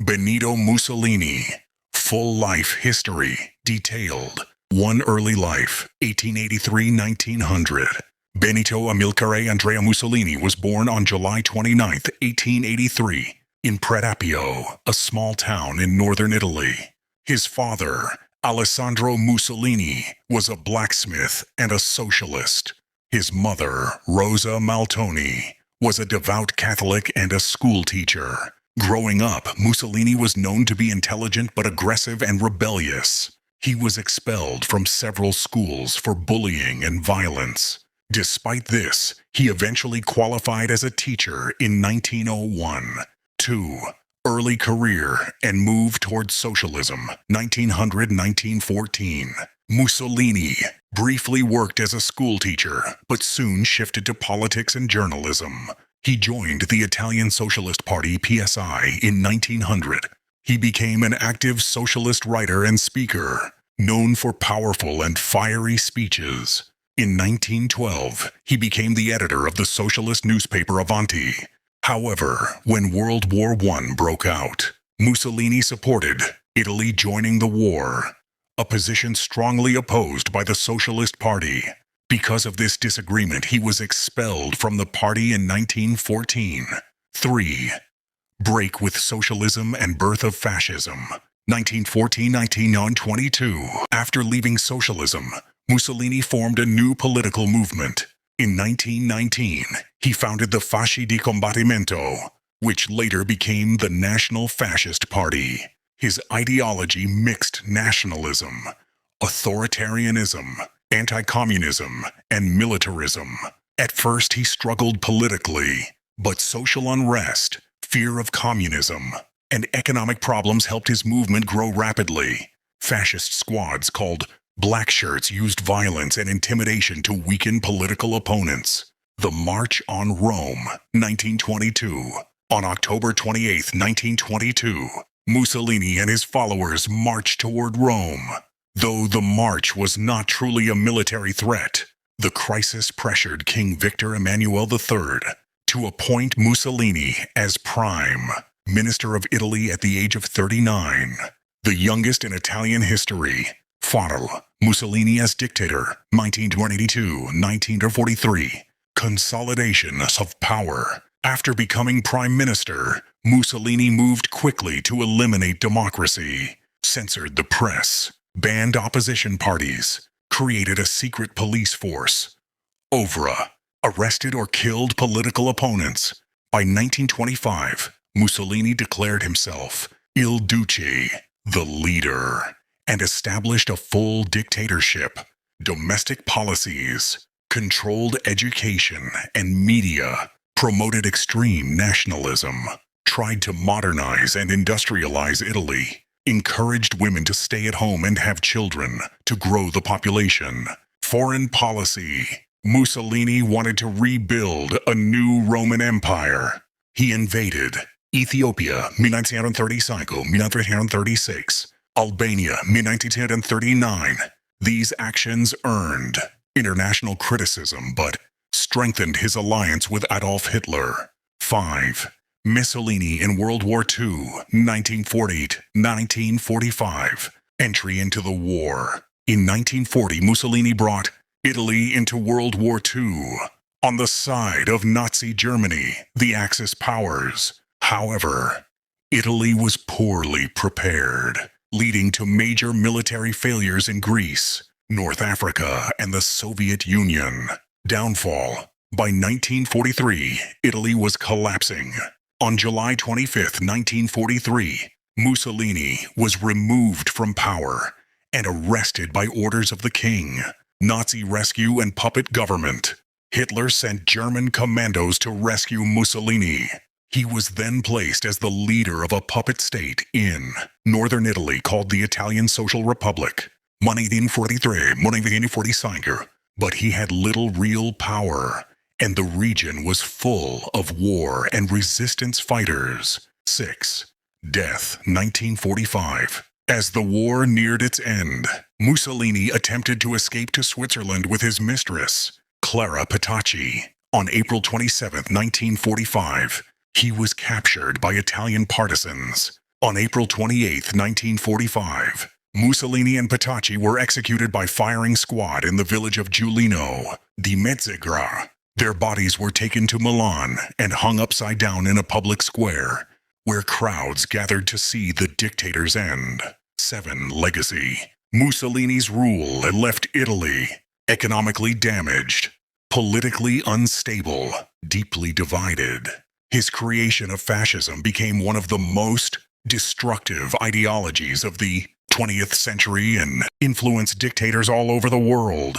Benito Mussolini. Full life history. Detailed. 1 Early life, 1883-1900. Benito Amilcare Andrea Mussolini was born on July 29, 1883, in Predappio, a small town in northern Italy. His father, Alessandro Mussolini, was a blacksmith and a socialist. His mother, Rosa Maltoni, was a devout Catholic and a schoolteacher. Growing up, Mussolini was known to be intelligent but aggressive and rebellious. He was expelled from several schools for bullying and violence. Despite this, he eventually qualified as a teacher in 1901. 2. Early career and move towards socialism, 1900-1914. Mussolini briefly worked as a schoolteacher, but soon shifted to politics and journalism. He joined the Italian Socialist Party PSI in 1900. He became an active socialist writer and speaker, known for powerful and fiery speeches. In 1912, he became the editor of the socialist newspaper Avanti. However, when World War I broke out, Mussolini supported Italy joining the war, a position strongly opposed by the Socialist Party. Because of this disagreement, he was expelled from the party in 1914. 3. Break with socialism and birth of fascism, 1914-1922. After leaving socialism, Mussolini formed a new political movement. In 1919, he founded the Fasci di Combattimento, which later became the National Fascist Party. His ideology mixed nationalism, authoritarianism, anti-communism, and militarism. At first, he struggled politically, but social unrest, fear of communism, and economic problems helped his movement grow rapidly. Fascist squads called Black Shirts used violence and intimidation to weaken political opponents. The March on Rome, 1922. On October 28, 1922, Mussolini and his followers marched toward Rome. Though the march was not truly a military threat, the crisis pressured King Victor Emmanuel III to appoint Mussolini as Prime Minister of Italy at the age of 39, the youngest in Italian history. Fall. Mussolini as dictator, 1922-1943. Consolidation of power. After becoming prime minister, Mussolini moved quickly to eliminate democracy, censored the press, banned opposition parties, created a secret police force. Ovra. Arrested or killed political opponents. By 1925, Mussolini declared himself Il Duce, the leader, and established a full dictatorship. Domestic policies, controlled education and media, promoted extreme nationalism, tried to modernize and industrialize Italy, encouraged women to stay at home and have children to grow the population. Foreign policy. Mussolini wanted to rebuild a new Roman Empire. He invaded Ethiopia, 1935-1936, Albania, 1939. These actions earned international criticism but strengthened his alliance with Adolf Hitler. 5. Mussolini in World War II, 1940-1945. Entry into the war. In 1940, Mussolini brought Italy into World War II on the side of Nazi Germany, the Axis powers. However, Italy was poorly prepared, leading to major military failures in Greece, North Africa, and the Soviet Union. Downfall. By 1943, Italy was collapsing. On July 25, 1943, Mussolini was removed from power and arrested by orders of the king. Nazi rescue and puppet government. Hitler sent German commandos to rescue Mussolini. He was then placed as the leader of a puppet state in northern Italy called the Italian Social Republic. 1943-1945. But he had little real power, and the region was full of war and resistance fighters. 6. Death, 1945. As the war neared its end, Mussolini attempted to escape to Switzerland with his mistress, Clara Petacci. On April 27, 1945, he was captured by Italian partisans. On April 28, 1945, Mussolini and Petacci were executed by firing squad in the village of Giulino di Mezzegra. Their bodies were taken to Milan and hung upside down in a public square, where crowds gathered to see the dictator's end. 7. Legacy. Mussolini's rule had left Italy economically damaged, politically unstable, deeply divided. His creation of fascism became one of the most destructive ideologies of the 20th century and influenced dictators all over the world.